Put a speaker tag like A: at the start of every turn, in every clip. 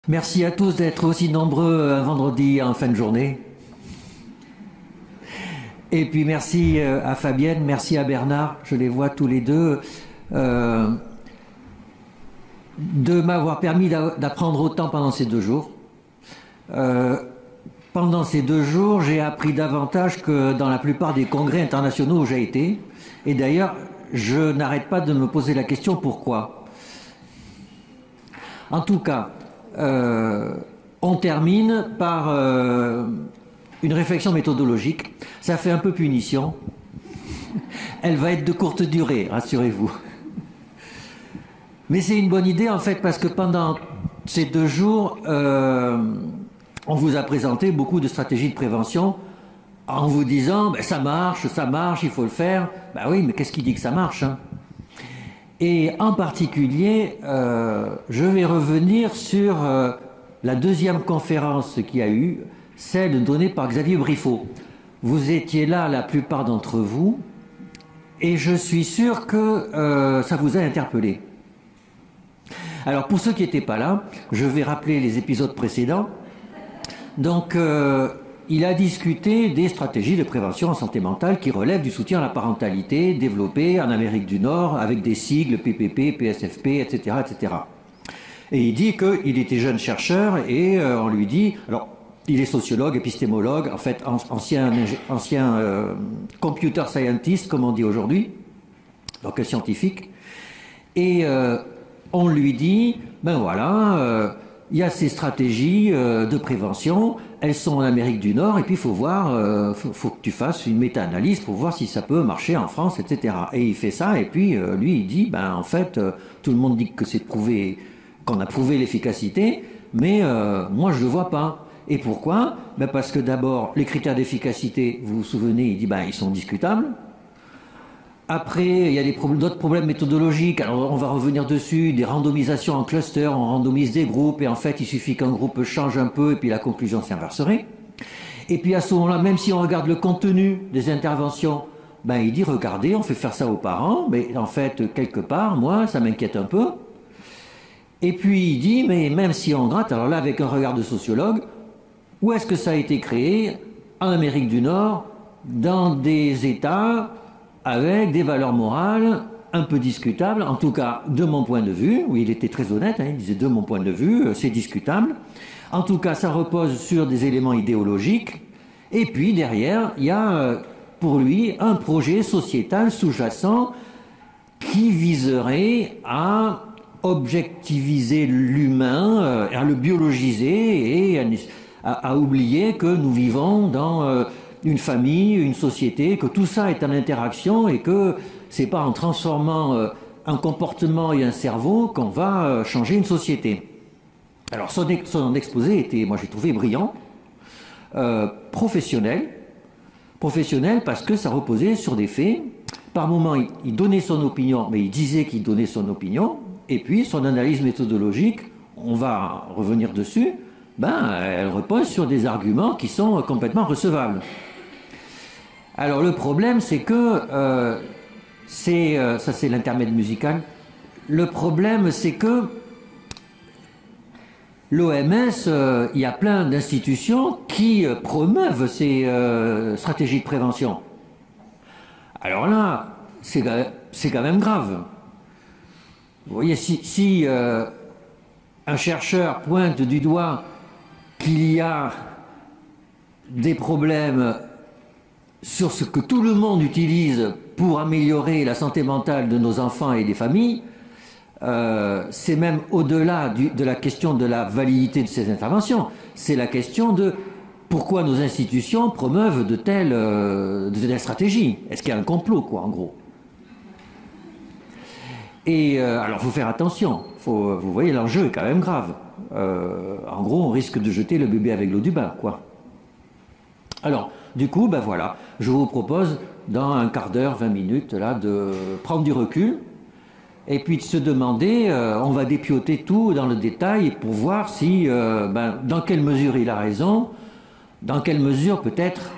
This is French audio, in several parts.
A: Merci à tous d'être aussi nombreux un vendredi en fin de journée. Et puis merci à Fabienne, merci à Bernard, je les vois tous les deux, euh, de m'avoir permis d'apprendre autant pendant ces 2 jours. Euh, Pendant ces 2 jours, j'ai appris davantage que dans la plupart des congrès internationaux où j'ai été. Et d'ailleurs, je n'arrête pas de me poser la question pourquoi. En tout cas, on termine par une réflexion méthodologique. Ça fait un peu punition. Elle va être de courte durée, rassurez-vous. Mais c'est une bonne idée en fait parce que pendant ces 2 jours, on vous a présenté beaucoup de stratégies de prévention en vous disant ben, ça marche, il faut le faire. Ben oui, mais qu'est-ce qui dit que ça marche hein? Et en particulier, je vais revenir sur la deuxième conférence qu'il y a eu, celle donnée par Xavier Briffaut. Vous étiez là, la plupart d'entre vous, et je suis sûr que ça vous a interpellé. Alors pour ceux qui n'étaient pas là, je vais rappeler les épisodes précédents. Donc il a discuté des stratégies de prévention en santé mentale qui relèvent du soutien à la parentalité développées en Amérique du Nord avec des sigles PPP, PSFP, etc. etc. Et il dit qu'il était jeune chercheur et on lui dit... Alors, il est sociologue, épistémologue, en fait ancien computer scientist, comme on dit aujourd'hui, donc scientifique. Et on lui dit, ben voilà, il y a ces stratégies de prévention, elles sont en Amérique du Nord, et puis il faut voir, faut que tu fasses une méta-analyse pour voir si ça peut marcher en France, etc. Et il fait ça, et puis lui il dit, ben en fait, tout le monde dit que c'est prouvé, qu'on a prouvé l'efficacité, mais moi je le vois pas. Et pourquoi? Ben parce que d'abord, les critères d'efficacité, vous vous souvenez, il dit, ben ils sont discutables. Après, il y a d'autres problèmes méthodologiques. Alors, on va revenir dessus. Des randomisations en cluster, on randomise des groupes, et en fait, il suffit qu'un groupe change un peu, et puis la conclusion s'inverserait. Et puis à ce moment-là, même si on regarde le contenu des interventions, ben il dit, regardez, on fait faire ça aux parents, mais en fait, quelque part, moi, ça m'inquiète un peu. Et puis il dit, mais même si on gratte, alors là, avec un regard de sociologue, où est-ce que ça a été créé? En Amérique du Nord, dans des États avec des valeurs morales un peu discutables, en tout cas de mon point de vue, oui il était très honnête, hein, il disait de mon point de vue, c'est discutable. En tout cas ça repose sur des éléments idéologiques, et puis derrière il y a pour lui un projet sociétal sous-jacent qui viserait à objectiviser l'humain, à le biologiser et à oublier que nous vivons dans une famille, une société, que tout ça est en interaction et que c'est pas en transformant un comportement et un cerveau qu'on va changer une société. Alors son exposé était, moi j'ai trouvé brillant, professionnel parce que ça reposait sur des faits. Par moments il donnait son opinion, mais il disait qu'il donnait son opinion, et puis son analyse méthodologique, on va revenir dessus, ben elle repose sur des arguments qui sont complètement recevables. Alors le problème c'est que ça c'est l'intermède musical. Le problème c'est que l'OMS, il y a plein d'institutions qui promeuvent ces stratégies de prévention. Alors là, c'est quand même grave. Vous voyez, si un chercheur pointe du doigt qu'il y a des problèmes sur ce que tout le monde utilise pour améliorer la santé mentale de nos enfants et des familles, c'est même au-delà de la question de la validité de ces interventions. C'est la question de pourquoi nos institutions promeuvent de telles stratégies. Est-ce qu'il y a un complot, quoi, en gros? Et alors, il faut faire attention. Vous voyez, l'enjeu est quand même grave. En gros, on risque de jeter le bébé avec l'eau du bain, quoi. Alors, du coup, ben voilà, je vous propose, dans un quart d'heure, 20 minutes, là, de prendre du recul, et puis de se demander, on va dépioter tout dans le détail pour voir si, dans quelle mesure il a raison, dans quelle mesure peut-être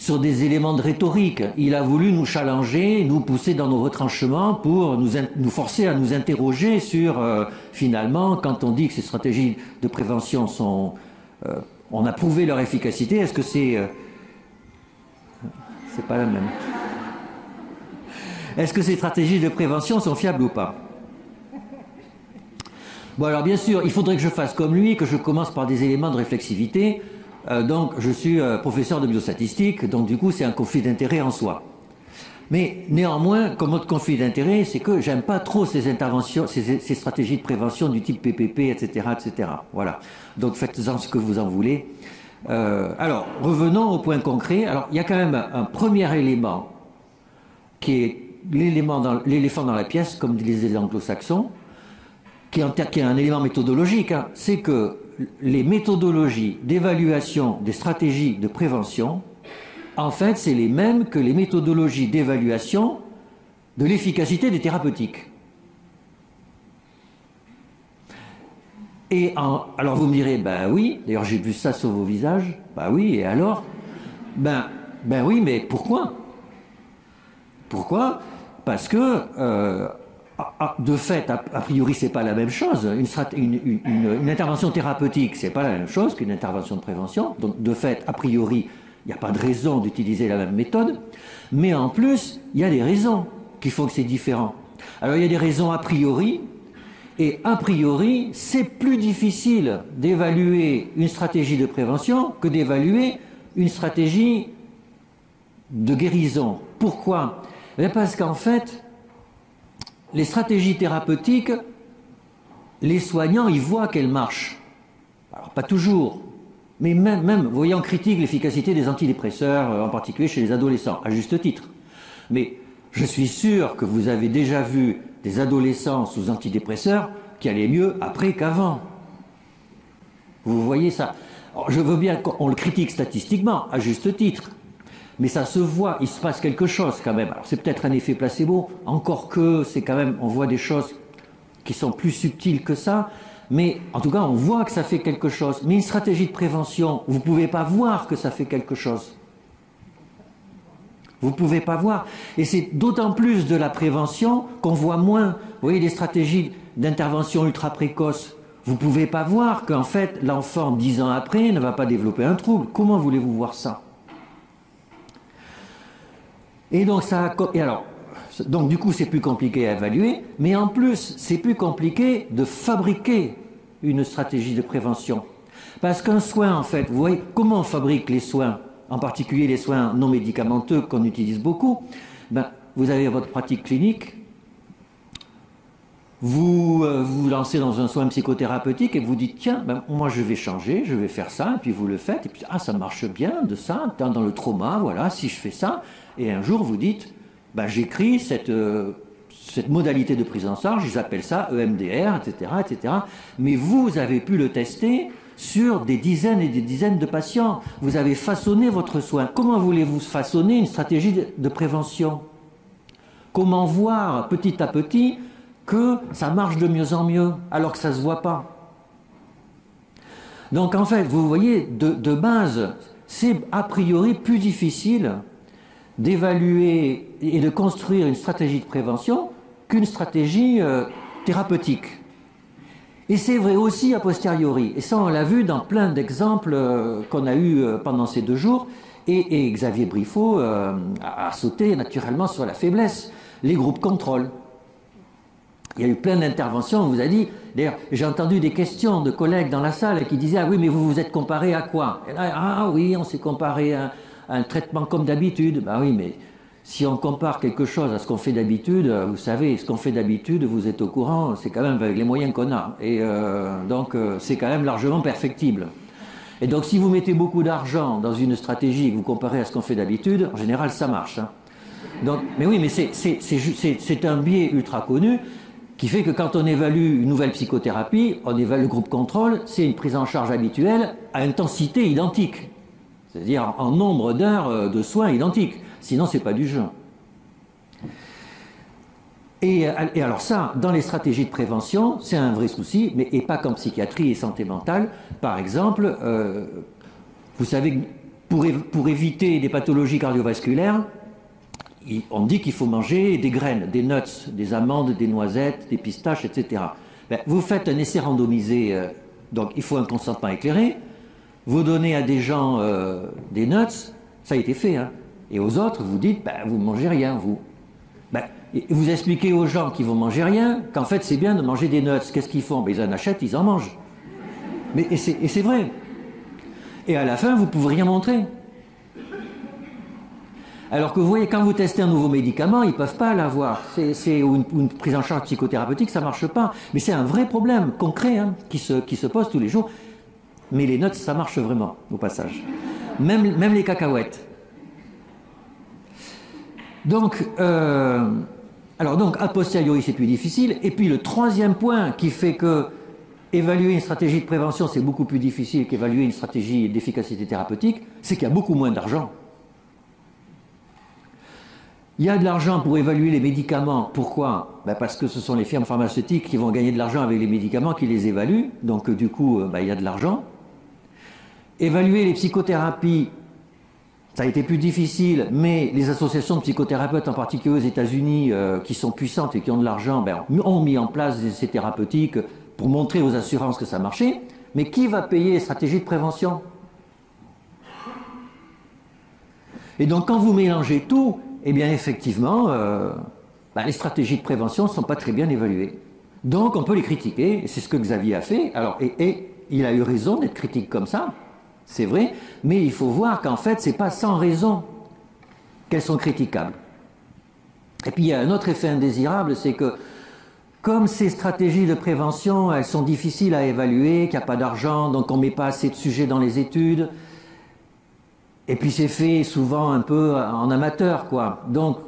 A: sur des éléments de rhétorique. Il a voulu nous challenger, nous pousser dans nos retranchements pour nous forcer à nous interroger sur, finalement, quand on dit que ces stratégies de prévention sont... on a prouvé leur efficacité, est-ce que c'est... c'est pas la même. Est-ce que ces stratégies de prévention sont fiables ou pas? Bon, alors bien sûr, il faudrait que je fasse comme lui, que je commence par des éléments de réflexivité. Donc, je suis professeur de biostatistique, donc du coup, c'est un conflit d'intérêt en soi. Mais néanmoins, comme autre conflit d'intérêt, c'est que j'aime pas trop ces interventions, ces stratégies de prévention du type PPP, etc., etc. Voilà. Donc, faites-en ce que vous en voulez. Alors, revenons au point concret. Alors, il y a quand même un premier élément qui est l'éléphant dans la pièce, comme disent les anglo-saxons, qui est un élément méthodologique, hein. C'est que les méthodologies d'évaluation des stratégies de prévention, en fait, c'est les mêmes que les méthodologies d'évaluation de l'efficacité des thérapeutiques. Alors vous me direz, ben oui, d'ailleurs j'ai vu ça sur vos visages, ben oui, et alors? Ben oui, mais pourquoi? Pourquoi? Parce que, de fait, a priori, c'est pas la même chose. Une intervention thérapeutique, c'est pas la même chose qu'une intervention de prévention. Donc, de fait, a priori, il n'y a pas de raison d'utiliser la même méthode. Mais en plus, il y a des raisons qui font que c'est différent. Alors, il y a des raisons a priori. Et a priori, c'est plus difficile d'évaluer une stratégie de prévention que d'évaluer une stratégie de guérison. Pourquoi? Parce qu'en fait, les stratégies thérapeutiques, les soignants, ils voient qu'elles marchent. Alors, pas toujours, mais même vous voyez, on critique l'efficacité des antidépresseurs, en particulier chez les adolescents, à juste titre. Mais je suis sûr que vous avez déjà vu des adolescents sous antidépresseurs qui allaient mieux après qu'avant. Vous voyez ça? Alors, je veux bien qu'on le critique statistiquement, à juste titre. Mais ça se voit, il se passe quelque chose quand même. Alors c'est peut-être un effet placebo, encore que c'est quand même, on voit des choses qui sont plus subtiles que ça, mais en tout cas on voit que ça fait quelque chose. Mais une stratégie de prévention, vous ne pouvez pas voir que ça fait quelque chose. Vous ne pouvez pas voir. Et c'est d'autant plus de la prévention qu'on voit moins. Vous voyez, les stratégies d'intervention ultra précoce, vous ne pouvez pas voir qu'en fait l'enfant 10 ans après ne va pas développer un trouble. Comment voulez-vous voir ça? Et donc du coup c'est plus compliqué à évaluer, mais en plus c'est plus compliqué de fabriquer une stratégie de prévention. Parce qu'un soin, en fait, vous voyez comment on fabrique les soins, en particulier les soins non médicamenteux qu'on utilise beaucoup. Vous avez votre pratique clinique, vous vous lancez dans un soin psychothérapeutique et vous dites tiens, moi je vais changer, je vais faire ça, et puis vous le faites, et puis ça marche bien de ça, dans le trauma, voilà, si je fais ça. Et un jour, vous dites, j'écris cette modalité de prise en charge, j'appelle ça EMDR, etc., etc. Mais vous avez pu le tester sur des dizaines et des dizaines de patients. Vous avez façonné votre soin. Comment voulez-vous façonner une stratégie de prévention? Comment voir petit à petit que ça marche de mieux en mieux, alors que ça ne se voit pas? Donc en fait, vous voyez, de base, c'est a priori plus difficile d'évaluer et de construire une stratégie de prévention qu'une stratégie thérapeutique. Et c'est vrai aussi a posteriori. Et ça, on l'a vu dans plein d'exemples qu'on a eus pendant ces 2 jours. Et Xavier Briffaut a sauté naturellement sur la faiblesse. Les groupes contrôle. Il y a eu plein d'interventions, on vous a dit... D'ailleurs, j'ai entendu des questions de collègues dans la salle qui disaient « Ah oui, mais vous vous êtes comparé à quoi ?» Et là, « Ah oui, on s'est comparé à un traitement comme d'habitude. » Ben oui, mais si on compare quelque chose à ce qu'on fait d'habitude, vous savez, ce qu'on fait d'habitude, vous êtes au courant, c'est quand même avec les moyens qu'on a. Et donc, c'est quand même largement perfectible. Et donc, si vous mettez beaucoup d'argent dans une stratégie et que vous comparez à ce qu'on fait d'habitude, en général, ça marche. Hein. Donc, mais oui, mais c'est un biais ultra connu qui fait que quand on évalue une nouvelle psychothérapie, on évalue le groupe contrôle, c'est une prise en charge habituelle à intensité identique. C'est-à-dire en nombre d'heures de soins identiques. Sinon, ce n'est pas du jeu. Et alors ça, dans les stratégies de prévention, c'est un vrai souci, mais et pas qu'en psychiatrie et santé mentale. Par exemple, vous savez, pour éviter des pathologies cardiovasculaires, on dit qu'il faut manger des graines, des nuts, des amandes, des noisettes, des pistaches, etc. Ben, vous faites un essai randomisé, donc il faut un consentement éclairé. Vous donnez à des gens des nuts, ça a été fait, hein. Et aux autres, vous dites, ben, vous ne mangez rien, vous. Ben, vous expliquez aux gens qui vont manger rien, qu'en fait c'est bien de manger des nuts. Qu'est-ce qu'ils font? Ben, ils en achètent, ils en mangent. Et c'est vrai. Et à la fin, vous ne pouvez rien montrer. Alors que vous voyez, quand vous testez un nouveau médicament, ils ne peuvent pas l'avoir. Ou une prise en charge psychothérapeutique, ça ne marche pas. Mais c'est un vrai problème concret, hein, qui se pose tous les jours. Mais les notes, ça marche vraiment, au passage. Même les cacahuètes. Donc, a posteriori, c'est plus difficile. Et puis, le troisième point qui fait que évaluer une stratégie de prévention, c'est beaucoup plus difficile qu'évaluer une stratégie d'efficacité thérapeutique, c'est qu'il y a beaucoup moins d'argent. Il y a de l'argent pour évaluer les médicaments. Pourquoi? Ben parce que ce sont les firmes pharmaceutiques qui vont gagner de l'argent avec les médicaments qui les évaluent. Donc du coup, il y a de l'argent. Évaluer les psychothérapies, ça a été plus difficile, mais les associations de psychothérapeutes, en particulier aux États-Unis, qui sont puissantes et qui ont de l'argent, ont mis en place des essais thérapeutiques pour montrer aux assurances que ça marchait. Mais qui va payer les stratégies de prévention? Et donc quand vous mélangez tout, eh bien, effectivement, les stratégies de prévention ne sont pas très bien évaluées. Donc, on peut les critiquer, et c'est ce que Xavier a fait. Alors, et il a eu raison d'être critique comme ça, c'est vrai, mais il faut voir qu'en fait, ce n'est pas sans raison qu'elles sont critiquables. Et puis, il y a un autre effet indésirable, c'est que, comme ces stratégies de prévention, elles sont difficiles à évaluer, qu'il n'y a pas d'argent, donc on ne met pas assez de sujets dans les études. Et puis c'est fait souvent un peu en amateur, quoi. Donc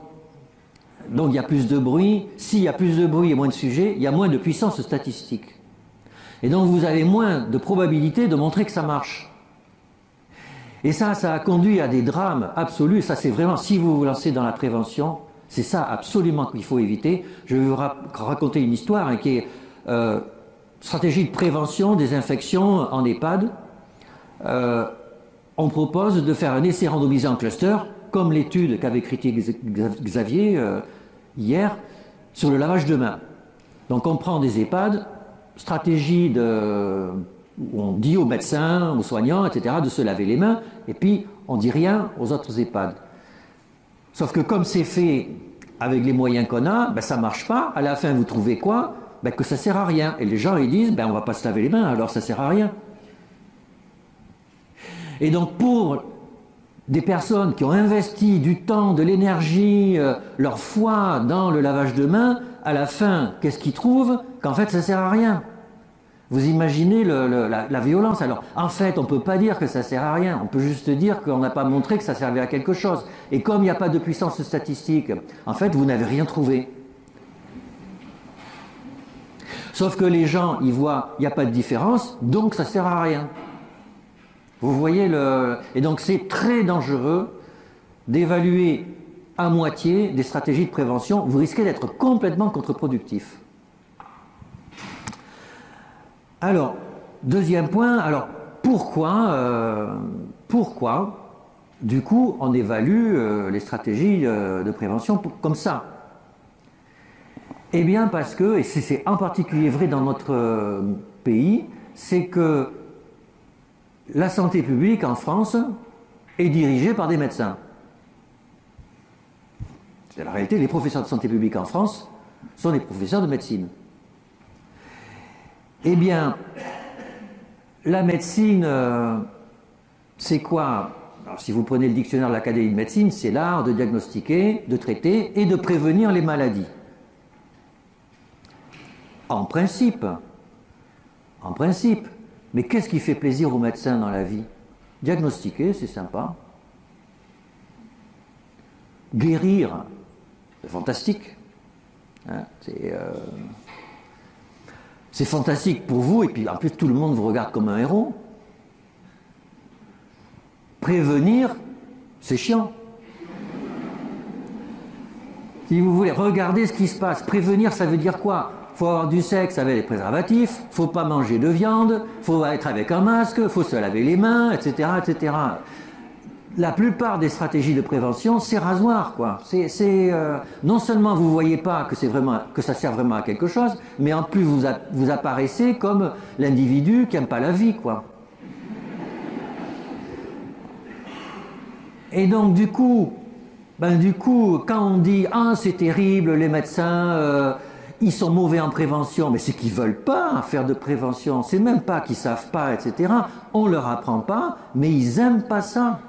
A: il y a plus de bruit. S'il y a plus de bruit et moins de sujets, il y a moins de puissance statistique. Et donc vous avez moins de probabilité de montrer que ça marche. Et ça a conduit à des drames absolus. Ça c'est vraiment, si vous vous lancez dans la prévention, c'est ça absolument qu'il faut éviter. Je vais vous raconter une histoire qui est stratégie de prévention des infections en EHPAD. On propose de faire un essai randomisé en cluster, comme l'étude qu'avait critiqué Xavier hier, sur le lavage de mains. Donc on prend des EHPAD, stratégie où on dit aux médecins, aux soignants, etc., de se laver les mains, et puis on dit rien aux autres EHPAD. Sauf que comme c'est fait avec les moyens qu'on a, ça ne marche pas. À la fin, vous trouvez quoi? Que ça ne sert à rien. Et les gens, ils disent, on ne va pas se laver les mains, alors ça ne sert à rien. Et donc pour des personnes qui ont investi du temps, de l'énergie, leur foi dans le lavage de mains, à la fin, qu'est-ce qu'ils trouvent? Qu'en fait, ça ne sert à rien. Vous imaginez la violence. Alors, en fait, on ne peut pas dire que ça ne sert à rien. On peut juste dire qu'on n'a pas montré que ça servait à quelque chose. Et comme il n'y a pas de puissance statistique, en fait, vous n'avez rien trouvé. Sauf que les gens, ils voient, il n'y a pas de différence, donc ça ne sert à rien. Vous voyez Et donc c'est très dangereux d'évaluer à moitié des stratégies de prévention. Vous risquez d'être complètement contre-productif. Alors, deuxième point, alors pourquoi du coup on évalue les stratégies de prévention comme ça? Eh bien parce que, et c'est en particulier vrai dans notre pays, c'est que la santé publique en France est dirigée par des médecins. C'est la réalité, les professeurs de santé publique en France sont des professeurs de médecine. Eh bien, la médecine, c'est quoi? Alors, si vous prenez le dictionnaire de l'Académie de médecine, c'est l'art de diagnostiquer, de traiter et de prévenir les maladies. En principe. Mais qu'est-ce qui fait plaisir aux médecins dans la vie? Diagnostiquer, c'est sympa. Guérir, c'est fantastique. Hein, c'est fantastique pour vous, et puis en plus tout le monde vous regarde comme un héros. Prévenir, c'est chiant. Si vous voulez regarder ce qui se passe, prévenir, ça veut dire quoi? Il faut avoir du sexe avec des préservatifs, il ne faut pas manger de viande, il faut être avec un masque, il faut se laver les mains, etc., etc. la plupart des stratégies de prévention, c'est rasoir, quoi. Non seulement vous voyez pas que ça sert vraiment à quelque chose, mais en plus vous apparaissez comme l'individu qui aime pas la vie, quoi. Et donc du coup, quand on dit ah c'est terrible, les médecins ils sont mauvais en prévention, mais c'est qu'ils veulent pas faire de prévention. C'est même pas qu'ils savent pas, etc. On leur apprend pas, mais ils aiment pas ça.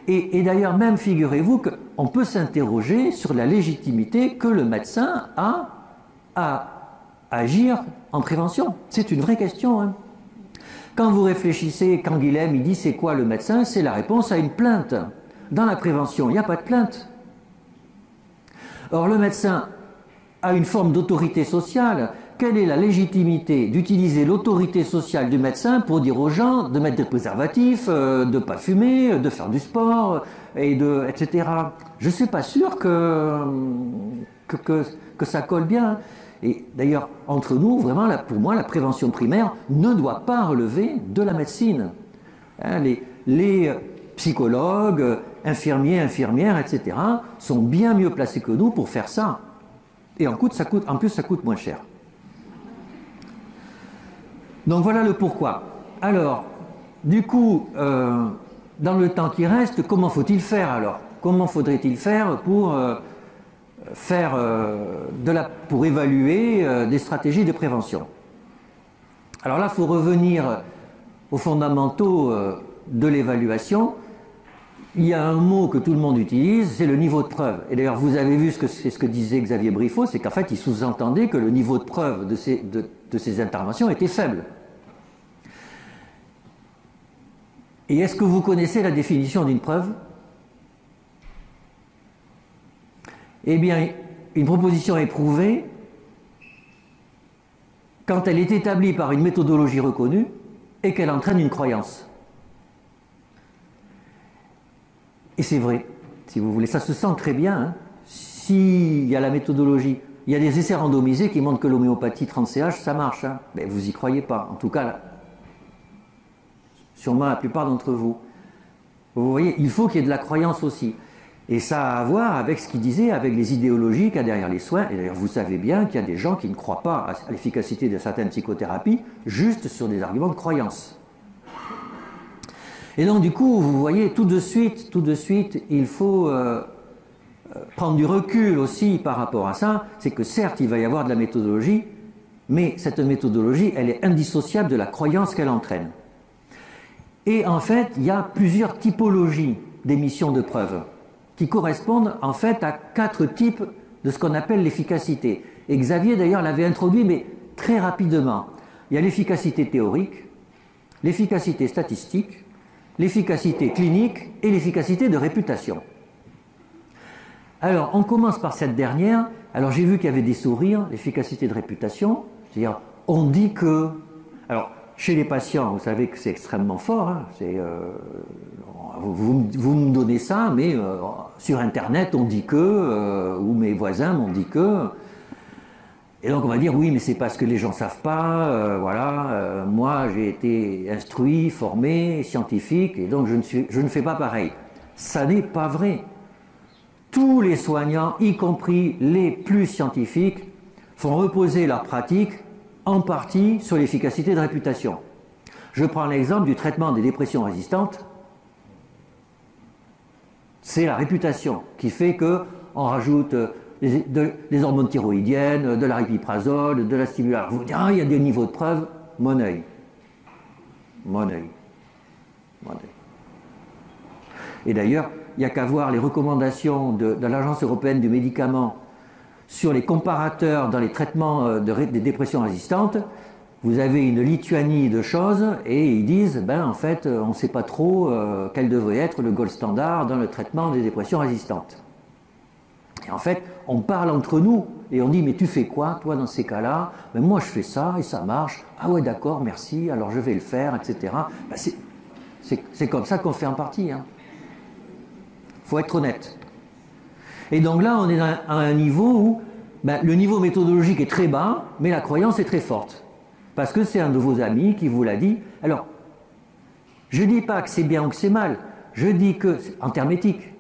A: Et d'ailleurs, même figurez-vous qu'on peut s'interroger sur la légitimité que le médecin a à agir en prévention. C'est une vraie question, hein. Quand vous réfléchissez, quand Guilhem il dit c'est quoi le médecin, c'est la réponse à une plainte. Dans la prévention, il n'y a pas de plainte. Or, le médecin a une forme d'autorité sociale. Quelle est la légitimité d'utiliser l'autorité sociale du médecin pour dire aux gens de mettre des préservatifs, de ne pas fumer, de faire du sport, etc. Je ne suis pas sûr que ça colle bien. Et d'ailleurs, entre nous, vraiment, pour moi, la prévention primaire ne doit pas relever de la médecine. Hein, les psychologues, infirmiers, infirmières, etc., sont bien mieux placés que nous pour faire ça. Et en plus, ça coûte moins cher. Donc voilà le pourquoi. Alors, du coup, dans le temps qui reste, comment faut-il faire alors? Comment faudrait-il faire pour évaluer des stratégies de prévention? Alors là, il faut revenir aux fondamentaux de l'évaluation. Il y a un mot que tout le monde utilise, c'est le niveau de preuve. Et d'ailleurs, vous avez vu ce que disait Xavier Briffaut, c'est qu'en fait, il sous-entendait que le niveau de preuve de ces interventions était faible. Et est-ce que vous connaissez la définition d'une preuve? Eh bien, une proposition est prouvée quand elle est établie par une méthodologie reconnue et qu'elle entraîne une croyance. Et c'est vrai, si vous voulez, ça se sent très bien. Hein. S'il y a la méthodologie, il y a des essais randomisés qui montrent que l'homéopathie 30CH, ça marche. Hein. Mais vous n'y croyez pas, en tout cas, là, sûrement la plupart d'entre vous. Vous voyez, il faut qu'il y ait de la croyance aussi. Et ça a à voir avec ce qu'il disait, avec les idéologies qu'il y a derrière les soins. Et d'ailleurs, vous savez bien qu'il y a des gens qui ne croient pas à l'efficacité de certaines psychothérapies, juste sur des arguments de croyance. Et donc, du coup, vous voyez, tout de suite, il faut prendre du recul aussi par rapport à ça. C'est que certes, il va y avoir de la méthodologie, mais cette méthodologie, elle est indissociable de la croyance qu'elle entraîne. Et en fait, il y a plusieurs typologies d'émissions de preuves qui correspondent en fait à 4 types de ce qu'on appelle l'efficacité. Et Xavier d'ailleurs l'avait introduit, mais très rapidement. Il y a l'efficacité théorique, l'efficacité statistique, l'efficacité clinique et l'efficacité de réputation. Alors, on commence par cette dernière. Alors, j'ai vu qu'il y avait des sourires, l'efficacité de réputation, c'est-à-dire, on dit que... Alors, chez les patients, vous savez que c'est extrêmement fort, hein, vous me donnez ça, mais sur Internet, on dit que, ou mes voisins m'ont dit que... Et donc on va dire oui, mais c'est parce que les gens ne savent pas, moi j'ai été instruit, formé, scientifique, et donc je ne fais pas pareil. Ça n'est pas vrai. Tous les soignants, y compris les plus scientifiques, font reposer leur pratique en partie sur l'efficacité de réputation. Je prends l'exemple du traitement des dépressions résistantes. C'est la réputation qui fait qu'on rajoute des hormones thyroïdiennes, de l'aripiprazole, de la stimulation. Vous dites, il y a des niveaux de preuve, mon œil. Et d'ailleurs, il n'y a qu'à voir les recommandations de l'Agence européenne du médicament sur les comparateurs dans les traitements des dépressions résistantes. Vous avez une lituanie de choses et ils disent, en fait, on ne sait pas trop quel devrait être le gold standard dans le traitement des dépressions résistantes. Et en fait, on parle entre nous et on dit, mais tu fais quoi, toi, dans ces cas-là? Moi, je fais ça et ça marche. Ah ouais, d'accord, merci, alors je vais le faire, etc. C'est comme ça qu'on fait en partie. Il faut être honnête. Et donc là, on est à un niveau où le niveau méthodologique est très bas, mais la croyance est très forte. Parce que c'est un de vos amis qui vous l'a dit. Alors, je ne dis pas que c'est bien ou que c'est mal. Je dis que, en termes éthiques,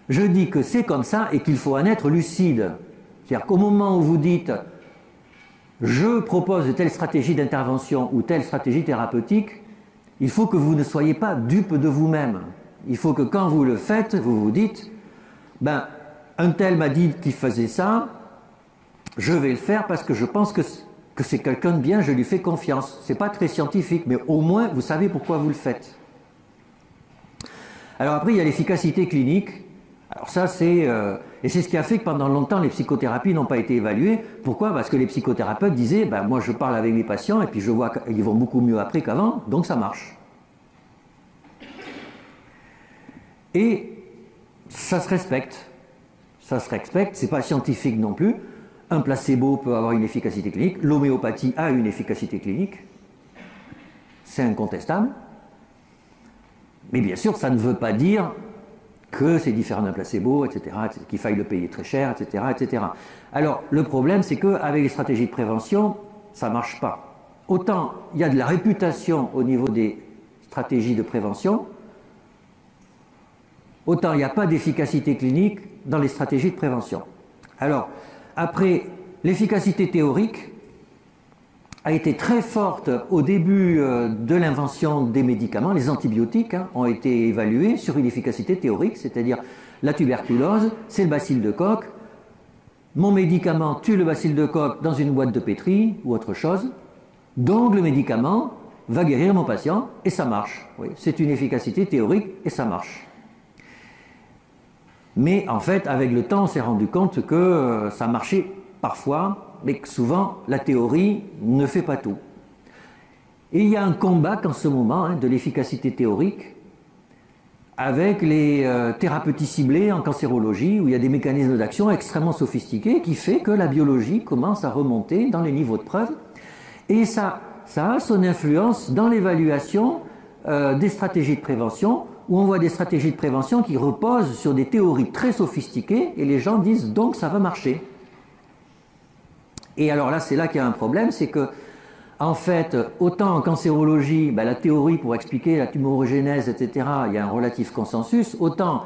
A: je dis que c'est comme ça et qu'il faut en être lucide. C'est-à-dire qu'au moment où vous dites je propose telle stratégie d'intervention ou telle stratégie thérapeutique, il faut que vous ne soyez pas dupe de vous-même. Il faut que quand vous le faites, vous vous dites ben, un tel m'a dit qu'il faisait ça, je vais le faire parce que je pense que c'est quelqu'un de bien, je lui fais confiance. C'est pas très scientifique, mais au moins vous savez pourquoi vous le faites. Alors après, il y a l'efficacité clinique. Alors ça, et c'est ce qui a fait que pendant longtemps, les psychothérapies n'ont pas été évaluées. Pourquoi? Parce que les psychothérapeutes disaient, ben, moi je parle avec mes patients et puis je vois qu'ils vont beaucoup mieux après qu'avant, donc ça marche. Et ça se respecte. Ça se respecte, c'est pas scientifique non plus. Un placebo peut avoir une efficacité clinique, l'homéopathie a une efficacité clinique, c'est incontestable. Mais bien sûr, ça ne veut pas dire que c'est différent d'un placebo, etc., qu'il faille le payer très cher, etc., etc. Alors, le problème, c'est qu'avec les stratégies de prévention, ça ne marche pas. Autant il y a de la réputation au niveau des stratégies de prévention, autant il n'y a pas d'efficacité clinique dans les stratégies de prévention. Alors, après, l'efficacité théorique a été très forte au début de l'invention des médicaments. Les antibiotiques ont été évalués sur une efficacité théorique, c'est-à-dire la tuberculose, c'est le bacille de Koch. Mon médicament tue le bacille de Koch dans une boîte de pétri ou autre chose. Donc le médicament va guérir mon patient et ça marche. Oui, c'est une efficacité théorique et ça marche. Mais en fait, avec le temps, on s'est rendu compte que ça marchait parfois, mais que souvent, la théorie ne fait pas tout. Et il y a un combat en ce moment de l'efficacité théorique avec les thérapeutiques ciblées en cancérologie, où il y a des mécanismes d'action extrêmement sophistiqués qui fait que la biologie commence à remonter dans les niveaux de preuve. Et ça a son influence dans l'évaluation des stratégies de prévention, où on voit des stratégies de prévention qui reposent sur des théories très sophistiquées, et les gens disent donc ça va marcher. Et alors là, c'est là qu'il y a un problème, c'est que, en fait, autant en cancérologie, la théorie pour expliquer la tumorigénèse, etc., il y a un relatif consensus, autant,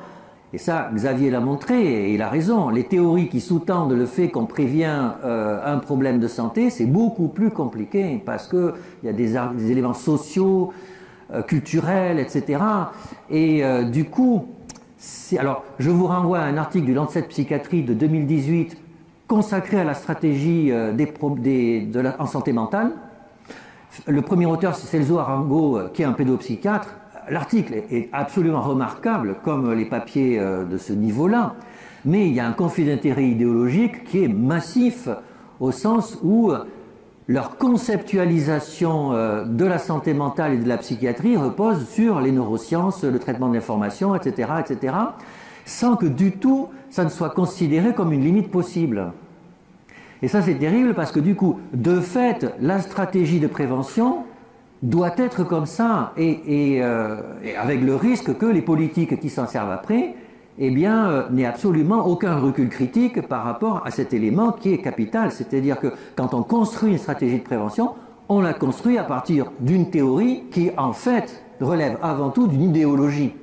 A: et ça, Xavier l'a montré, et il a raison, les théories qui sous-tendent le fait qu'on prévient un problème de santé, c'est beaucoup plus compliqué, parce qu'il y a des éléments sociaux, culturels, etc. Et du coup, alors, je vous renvoie à un article du Lancet Psychiatrie de 2018, consacré à la stratégie en santé mentale. Le premier auteur, c'est Celso Arango, qui est un pédopsychiatre. L'article est absolument remarquable, comme les papiers de ce niveau-là, mais il y a un conflit d'intérêt idéologique qui est massif, au sens où leur conceptualisation de la santé mentale et de la psychiatrie repose sur les neurosciences, le traitement de l'information, etc., etc., sans que du tout ça ne soit considéré comme une limite possible. Et ça, c'est terrible parce que du coup, de fait, la stratégie de prévention doit être comme ça, et avec le risque que les politiques qui s'en servent après, n'aient absolument aucun recul critique par rapport à cet élément qui est capital. C'est-à-dire que quand on construit une stratégie de prévention, on la construit à partir d'une théorie qui, en fait, relève avant tout d'une idéologie.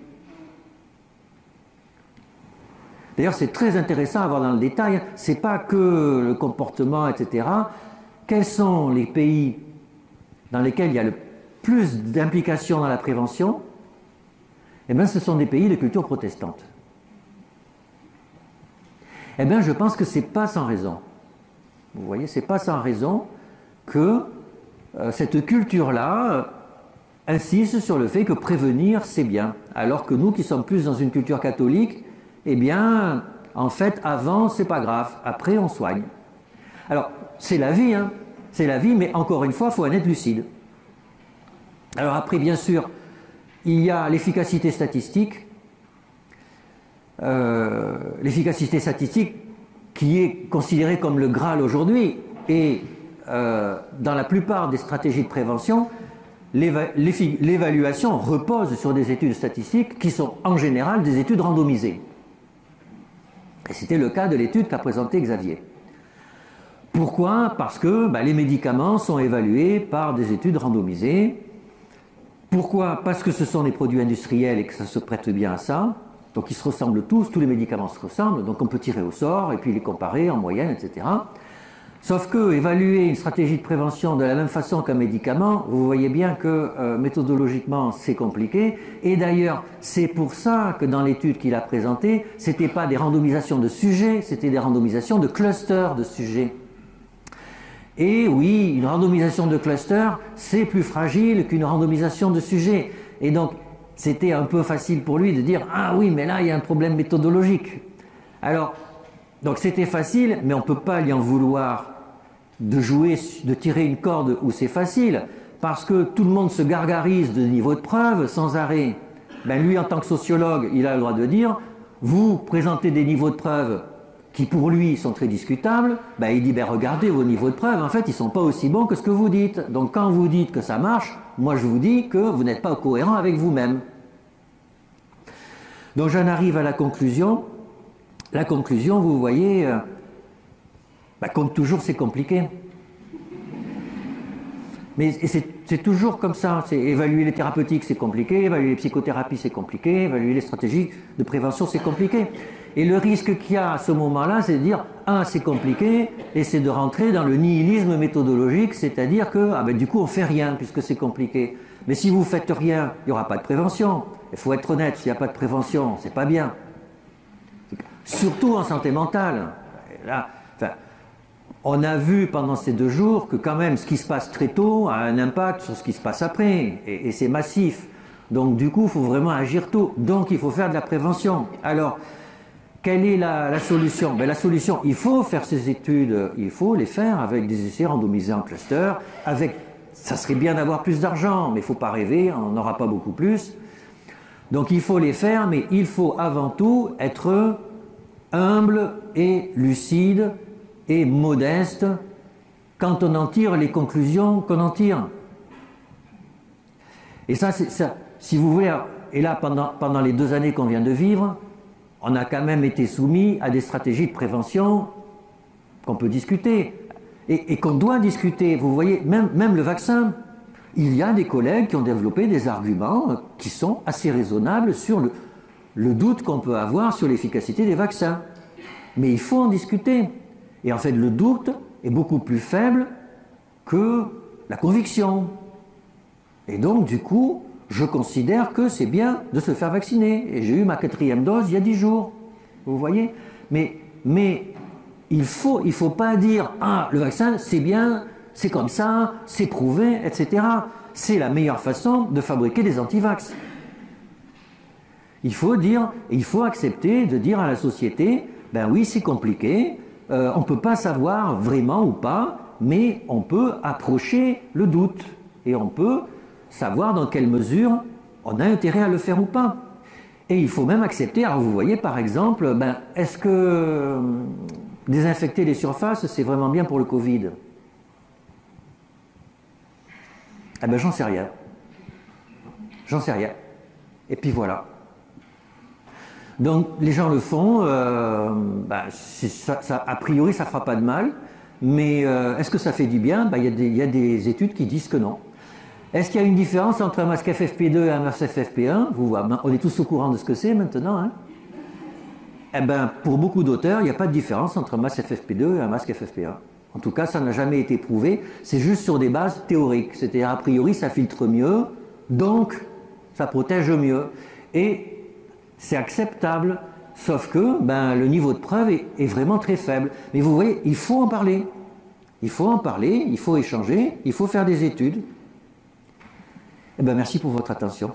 A: D'ailleurs, c'est très intéressant à voir dans le détail. C'est pas que le comportement, etc. Quels sont les pays dans lesquels il y a le plus d'implication dans la prévention? Ce sont des pays de culture protestante. Je pense que c'est pas sans raison. Vous voyez, c'est pas sans raison que cette culture-là insiste sur le fait que prévenir, c'est bien. Alors que nous, qui sommes plus dans une culture catholique, en fait, avant, c'est pas grave. Après, on soigne. Alors, c'est la vie, c'est la vie, mais encore une fois, il faut en être lucide. Alors après, bien sûr, il y a l'efficacité statistique. L'efficacité statistique qui est considérée comme le Graal aujourd'hui, et dans la plupart des stratégies de prévention, l'évaluation repose sur des études statistiques qui sont en général des études randomisées. Et c'était le cas de l'étude qu'a présentée Xavier. Pourquoi? Parce que les médicaments sont évalués par des études randomisées. Pourquoi? Parce que ce sont des produits industriels et que ça se prête bien à ça. Donc ils se ressemblent tous les médicaments se ressemblent, donc on peut tirer au sort et puis les comparer en moyenne, etc. Sauf que évaluer une stratégie de prévention de la même façon qu'un médicament, vous voyez bien que méthodologiquement c'est compliqué. Et d'ailleurs, c'est pour ça que dans l'étude qu'il a présentée, c'était pas des randomisations de sujets, c'était des randomisations de clusters de sujets. Et oui, une randomisation de clusters, c'est plus fragile qu'une randomisation de sujets. Et donc, c'était un peu facile pour lui de dire « Ah oui, mais là, il y a un problème méthodologique. » Alors, donc c'était facile, mais on ne peut pas lui en vouloir de tirer une corde où c'est facile, parce que tout le monde se gargarise de niveau de preuve sans arrêt. Ben lui, en tant que sociologue, il a le droit de dire « Vous présentez des niveaux de preuve qui pour lui sont très discutables, ben il dit ben regardez vos niveaux de preuve, en fait ils ne sont pas aussi bons que ce que vous dites. Donc quand vous dites que ça marche, moi je vous dis que vous n'êtes pas cohérent avec vous-même. » Donc j'en arrive à la conclusion. La conclusion, vous voyez, comme toujours c'est compliqué. Mais c'est toujours comme ça. Évaluer les thérapeutiques c'est compliqué, évaluer les psychothérapies c'est compliqué, évaluer les stratégies de prévention c'est compliqué. Et le risque qu'il y a à ce moment-là, c'est de dire « Ah, c'est compliqué » et c'est de rentrer dans le nihilisme méthodologique, c'est-à-dire que du coup on fait rien puisque c'est compliqué. Mais si vous faites rien, il n'y aura pas de prévention. Il faut être honnête, s'il n'y a pas de prévention, c'est pas bien. Surtout en santé mentale. Là, on a vu pendant ces 2 jours que quand même ce qui se passe très tôt a un impact sur ce qui se passe après. Et c'est massif. Donc du coup, il faut vraiment agir tôt. Donc il faut faire de la prévention. Alors, quelle est la solution? La solution, il faut faire ces études, il faut les faire avec des essais randomisés en cluster, ça serait bien d'avoir plus d'argent, mais il ne faut pas rêver, on n'aura pas beaucoup plus. Donc il faut les faire, mais il faut avant tout être humble et lucide et modeste quand on en tire les conclusions qu'on en tire. Et ça, si vous voulez, et là pendant les 2 années qu'on vient de vivre, on a quand même été soumis à des stratégies de prévention qu'on peut discuter et qu'on doit discuter. Vous voyez, même le vaccin, il y a des collègues qui ont développé des arguments qui sont assez raisonnables sur le doute qu'on peut avoir sur l'efficacité des vaccins. Mais il faut en discuter. Et en fait, le doute est beaucoup plus faible que la conviction. Et donc, du coup, je considère que c'est bien de se faire vacciner. Et j'ai eu ma 4e dose il y a 10 jours. Vous voyez? Mais il faut pas dire « Ah, le vaccin, c'est bien, c'est comme ça, c'est prouvé, etc. » C'est la meilleure façon de fabriquer des antivax. Il faut accepter de dire à la société « Ben oui, c'est compliqué, on ne peut pas savoir vraiment ou pas, mais on peut approcher le doute. Et on peut savoir dans quelle mesure on a intérêt à le faire ou pas. » Et il faut même accepter, alors vous voyez par exemple, est-ce que désinfecter les surfaces, c'est vraiment bien pour le Covid? J'en sais rien. J'en sais rien. Et puis voilà. Donc les gens le font, a priori ça ne fera pas de mal, mais est-ce que ça fait du bien? Il y a des études qui disent que non. Est-ce qu'il y a une différence entre un masque FFP2 et un masque FFP1? On est tous au courant de ce que c'est maintenant. Hein? Pour beaucoup d'auteurs, il n'y a pas de différence entre un masque FFP2 et un masque FFP1. En tout cas, ça n'a jamais été prouvé. C'est juste sur des bases théoriques. C'est-à-dire, a priori, ça filtre mieux, donc ça protège mieux. Et c'est acceptable, sauf que le niveau de preuve est vraiment très faible. Mais vous voyez, il faut en parler. Il faut en parler, il faut échanger, il faut faire des études. Merci pour votre attention.